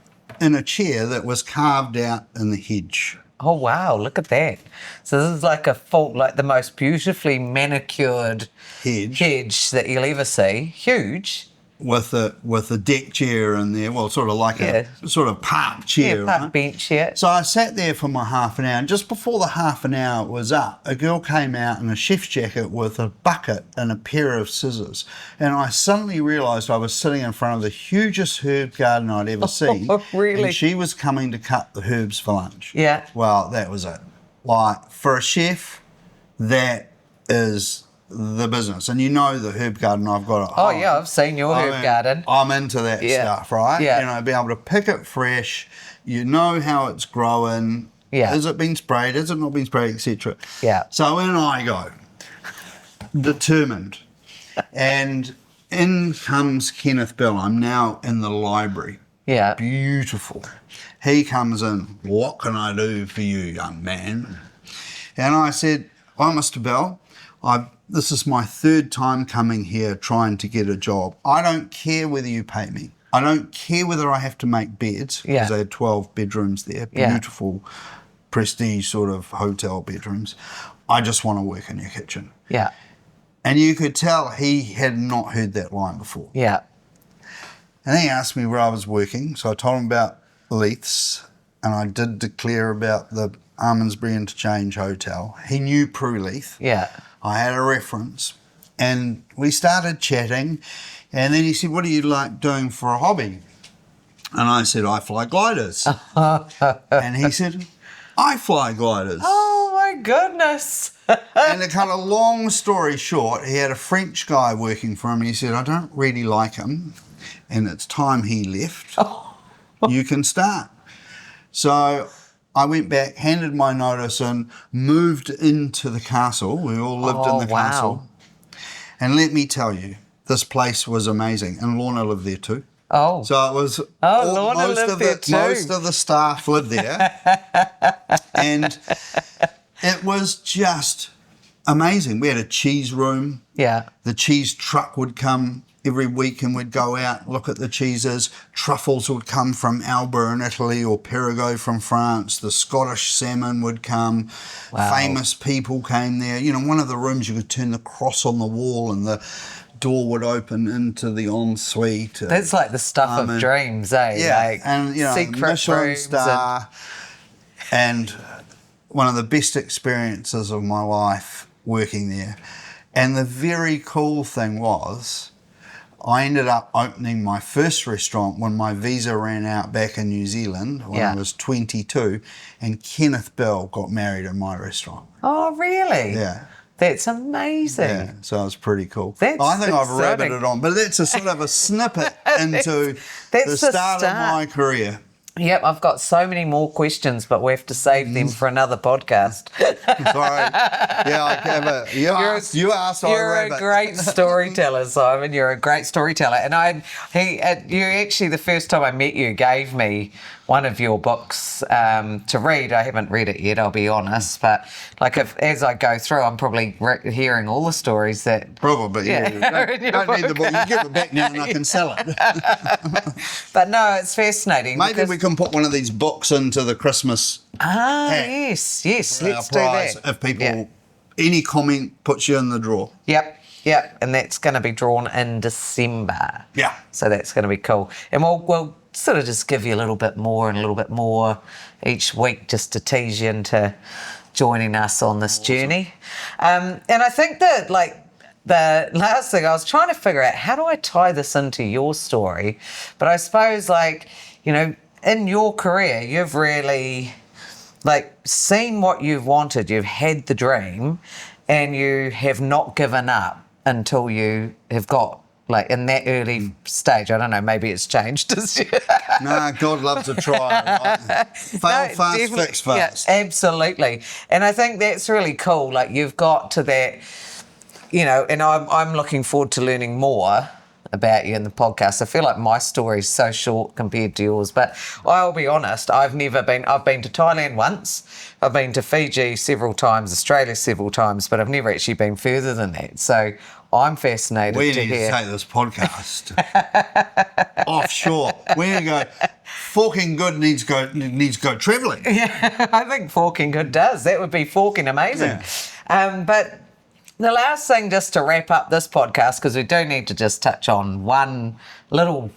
in a chair that was carved out in the hedge. Oh, wow, look at that. So this is like the most beautifully manicured hedge that you'll ever see. Huge. With a deck chair in there, well, sort of like a sort of park chair. Yeah, park bench, yeah. So I sat there for my half an hour, and just before the half an hour was up, a girl came out in a chef's jacket with a bucket and a pair of scissors. And I suddenly realised I was sitting in front of the hugest herb garden I'd ever seen. Oh, really? And she was coming to cut the herbs for lunch. Yeah. Well, that was it. Like, for a chef, that is the business. And the herb garden I've got at home. Oh, yeah, I've seen your herb garden. I'm into that stuff, right? Yeah. Be able to pick it fresh, how it's growing. Yeah. Has it been sprayed? Has it not been sprayed, etc. Yeah. So in I go, determined. And in comes Kenneth Bell. I'm now in the library. Yeah. Beautiful. He comes in, what can I do for you, young man? And I said, oh, Mr. Bell, this is my third time coming here trying to get a job. I don't care whether you pay me. I don't care whether I have to make beds, because they had 12 bedrooms there, beautiful, prestige sort of hotel bedrooms. I just want to work in your kitchen. Yeah. And you could tell he had not heard that line before. Yeah. And he asked me where I was working, so I told him about Leith's, and I did declare about the Almondsbury Interchange Hotel. He knew Prue Leith. Yeah. I had a reference, and we started chatting, and then he said, what do you like doing for a hobby? And I said, I fly gliders. And he said, I fly gliders. Oh, my goodness. And to cut a long story short, he had a French guy working for him, and he said, I don't really like him, and it's time he left. You can start. So I went back, handed my notice in, moved into the castle. We all lived in the castle. And let me tell you, this place was amazing. And Lorna lived there too. Oh. So it was Lorna lived there too. Most of the staff lived there. And it was just amazing. We had a cheese room. Yeah. The cheese truck would come every week and we'd go out, look at the cheeses. Truffles would come from Alba in Italy or Perigord from France. The Scottish salmon would come. Wow. Famous people came there. You know, one of the rooms you could turn the cross on the wall and the door would open into the ensuite. That's like the stuff of dreams, eh? Yeah, like and you know, secret Michelin rooms star, and one of the best experiences of my life working there. And the very cool thing was, I ended up opening my first restaurant when my visa ran out back in New Zealand when I was 22, and Kenneth Bell got married in my restaurant. Oh, really? Yeah. That's amazing. Yeah, so it's pretty cool. That's I think I've exciting. rabbited on, but that's a sort of a snippet into that's the start of my career. Yep, I've got so many more questions, but we have to save them for another podcast. Sorry. Yeah, I have you asked, I You're rabbit. a great storyteller, Simon. You're a great storyteller. And you actually, the first time I met you, gave me one of your books to read. I haven't read it yet, I'll be honest. But like, as I go through, I'm probably hearing all the stories that... Probably, yeah. Don't need the book. You give it back now and I can sell it. But no, it's fascinating. Maybe we can put one of these books into the Christmas hat yes, for let's our do prize. that. If people, any comment puts you in the draw. Yep, and that's going to be drawn in December. Yeah. So that's going to be cool. And we'll sort of just give you a little bit more and a little bit more each week just to tease you into joining us on this journey. And I think that, like, the last thing, I was trying to figure out, how do I tie this into your story? But I suppose, like, you know, in your career, you've really, like, seen what you've wanted. You've had the dream and you have not given up until you have got, like, in that early stage. I don't know, maybe it's changed. No, God loves a try. Right? Fail fast, definitely. fix fast. Yeah, absolutely. And I think that's really cool. Like, you've got to that, you know, and I'm looking forward to learning more about you in the podcast. I feel like my story is so short compared to yours, but I'll be honest, I've been to Thailand once, I've been to Fiji several times, Australia several times, but I've never actually been further than that. So I'm fascinated We to need hear. to take this podcast offshore. We need to go. Forkin Good needs to go travelling. Yeah, I think Forkin Good does. That would be Forkin amazing. Yeah. But the last thing, just to wrap up this podcast, because we do need to just touch on one little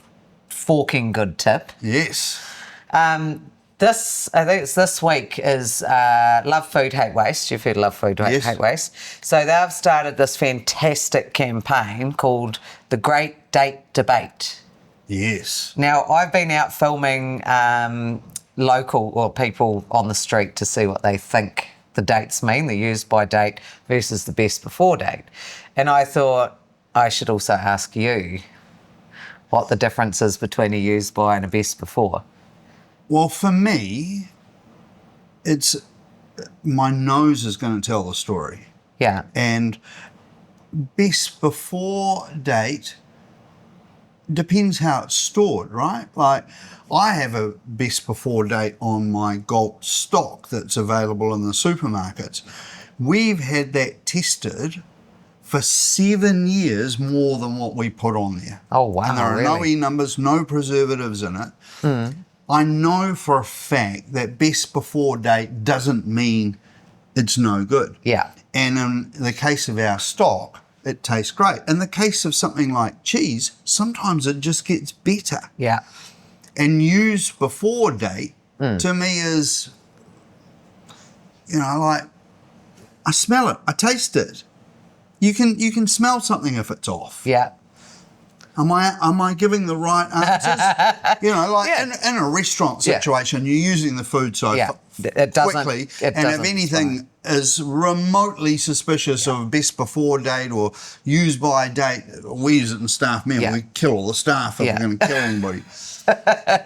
Forkin Good tip. Yes. I think it's this week, is Love Food, Hate Waste. You've heard Love Food, Hate Waste. So they've started this fantastic campaign called The Great Date Debate. Yes. Now, I've been out filming local or people on the street to see what they think the dates mean, the used by date versus the best before date. And I thought I should also ask you what the difference is between a used by and a best before. Well, for me, it's my nose is going to tell the story. Yeah. And best before date depends how it's stored, right? Like, I have a best before date on my Gault stock that's available in the supermarkets. We've had that tested for 7 years more than what we put on there. Oh, wow. And there are no E numbers, no preservatives in it. I know for a fact that best before date doesn't mean it's no good. Yeah. And in the case of our stock, it tastes great. In the case of something like cheese, sometimes it just gets better. Yeah. And used before date, to me, is, you know, like, I smell it, I taste it. You can smell something if it's off. Yeah. Am I giving the right answers? You know, like in a restaurant situation, you're using the food so quickly, and if anything is remotely suspicious of best before date or used by date, we use it in staff meal. We kill all the staff if we're going to kill anybody.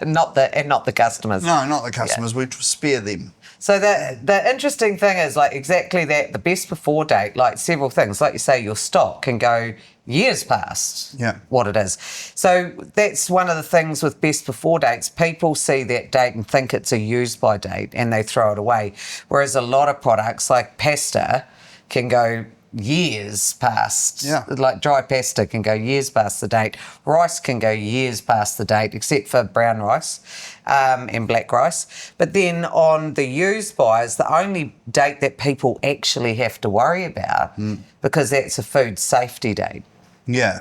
Not the customers. No, not the customers. We spare them. So the interesting thing is, like, exactly that, the best before date, like, several things. Like you say, your stock can go years past what it is. So that's one of the things with best before dates. People see that date and think it's a used by date and they throw it away. Whereas a lot of products like pasta can go years past. Yeah. Like dry pasta can go years past the date. Rice can go years past the date, except for brown rice and black rice. But then on the used by is the only date that people actually have to worry about because that's a food safety date. Yeah.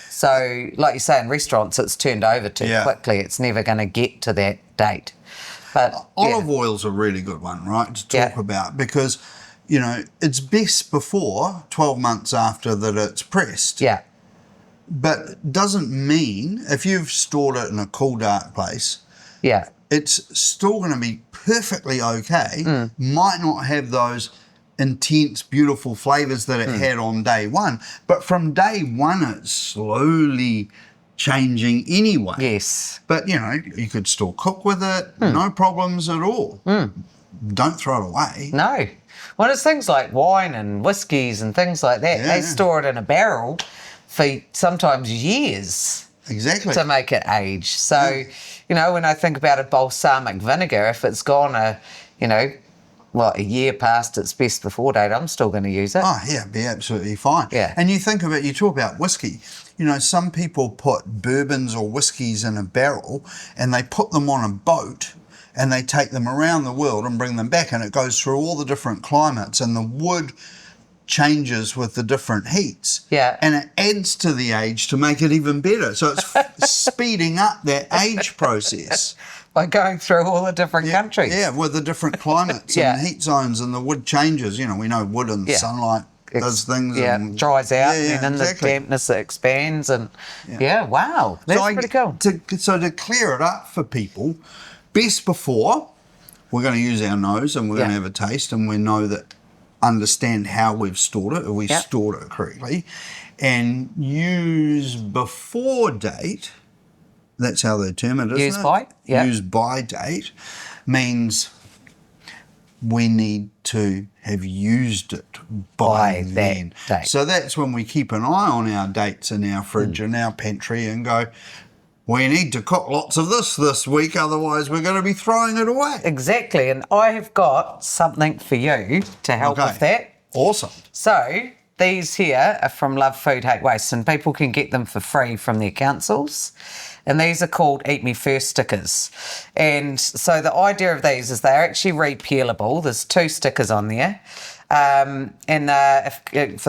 So, like you say, in restaurants, it's turned over too quickly. It's never going to get to that date. But olive oil's a really good one, right, to talk about because, you know, it's best before 12 months after that it's pressed. Yeah. But it doesn't mean if you've stored it in a cool, dark place, it's still going to be perfectly okay. Might not have those intense, beautiful flavours that it had on day one, but from day one it's slowly changing anyway. Yes. But, you know, you could still cook with it, no problems at all. Don't throw it away. No. Well, it's things like wine and whiskies and things like that. They store it in a barrel for sometimes years. Exactly. To make it age. So, you know, when I think about a balsamic vinegar, if it's gone a year past its best before date, I'm still going to use it. Oh, yeah, it'd be absolutely fine. Yeah. And you talk about whiskey. You know, some people put bourbons or whiskies in a barrel and they put them on a boat and they take them around the world and bring them back, and it goes through all the different climates and the wood changes with the different heats. Yeah. And it adds to the age to make it even better. So it's speeding up that age process. By going through all the different countries. Yeah, with the different climates and heat zones and the wood changes. You know, we know wood and sunlight does things. Yeah, and dries out and then the dampness expands and wow, that's pretty cool. So to clear it up for people, best before, we're going to use our nose and we're going to have a taste and we know that, understand how we've stored it, or we stored it correctly, and use before date. That's how they term it, isn't it? Use by? Yeah. Use by date means we need to have used it by then. That date. So that's when we keep an eye on our dates in our fridge and our pantry and go, we need to cook lots of this week, otherwise we're going to be throwing it away. Exactly, and I have got something for you to help with that. Awesome. So these here are from Love Food Hate Waste, and people can get them for free from their councils. And these are called Eat Me First stickers. And so the idea of these is they're actually repealable. There's 2 stickers on there. For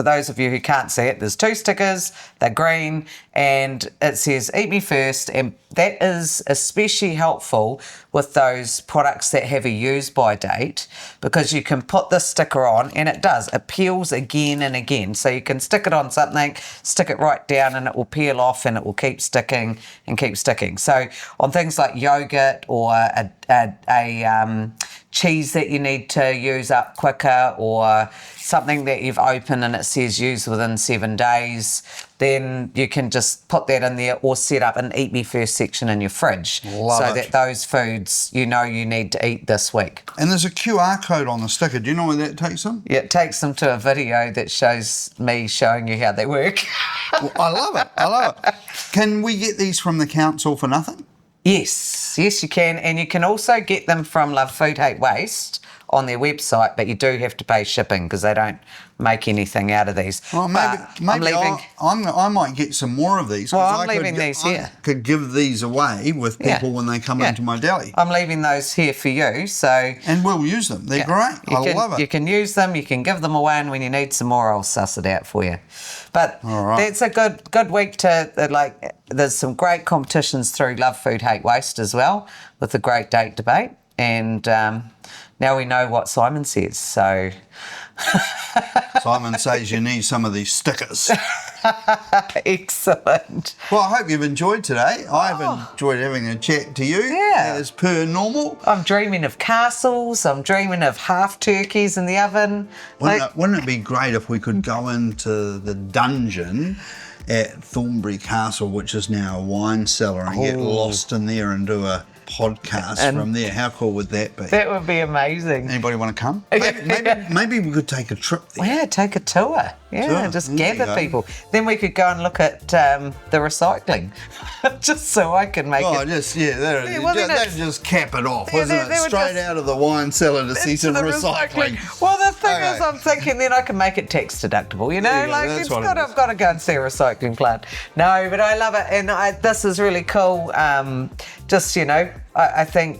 those of you who can't see it, there's 2 stickers, they're green, and it says Eat Me First, and that is especially helpful with those products that have a use by date, because you can put this sticker on and it peels again and again. So you can stick it on something, stick it right down, and it will peel off and it will keep sticking and keep sticking. So on things like yogurt or a cheese that you need to use up quicker, or something that you've opened and it says use within 7 days, then you can just put that in there or set up an Eat Me First section in your fridge that those foods you need to eat this week. And there's a QR code on the sticker. Do you know where that takes them? Yeah, it takes them to a video that shows me showing you how they work. Well, I love it. Can we get these from the council for nothing? Yes, you can. And you can also get them from Love Food Hate Waste on their website, but you do have to pay shipping because they don't make anything out of these. Well, maybe I might get some more of these. Well, I'm leaving these here. I could give these away with people when they come into my deli. I'm leaving those here for you. And we'll use them. They're great. I love it. You can use them. You can give them away, and when you need some more, I'll suss it out for you. But that's a good week to, there's some great competitions through Love Food Hate Waste as well, with the great date debate. And now we know what Simon says, so... Simon says you need some of these stickers. Excellent. Well, I hope you've enjoyed today. I've enjoyed having a chat to you. Yeah. As per normal. I'm dreaming of castles. I'm dreaming of half turkeys in the oven. Wouldn't it be great if we could go into the dungeon at Thornbury Castle, which is now a wine cellar, and get lost in there and do a podcast from there? How cool would that be? That would be amazing. Anybody want to come? Maybe we could take a trip there. Yeah, take a tour. Yeah, just gather people. Then we could go and look at the recycling, just so I can make it. Just cap it off, wasn't it? Straight out of the wine cellar to see some recycling. Well, the thing is, I'm thinking then I can make it tax deductible, I've got to go and see a recycling plant. No, but I love it, and this is really cool. I think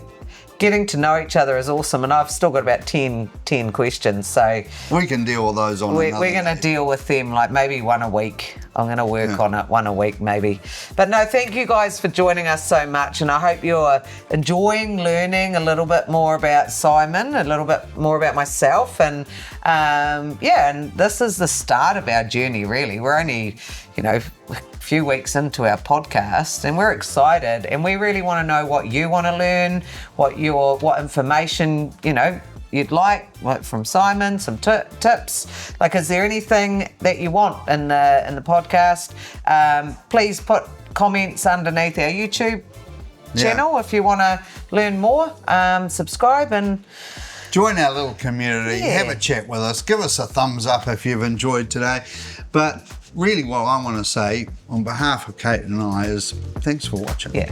getting to know each other is awesome, and I've still got about 10 questions, so we can deal with those we're going to deal with them like maybe one a week. I'm going to work on it one a week maybe. But no, thank you guys for joining us so much, and I hope you're enjoying learning a little bit more about Simon, a little bit more about myself, and and this is the start of our journey really. We're only, a few weeks into our podcast, and we're excited, and we really want to know what you want to learn, what information you'd like from Simon, some tips. Like, is there anything that you want in the podcast? Please put comments underneath our YouTube channel if you want to learn more. Subscribe and join our little community. Have a chat with us. Give us a thumbs up if you've enjoyed today. But really, what I want to say on behalf of Kate and I is thanks for watching. Yeah.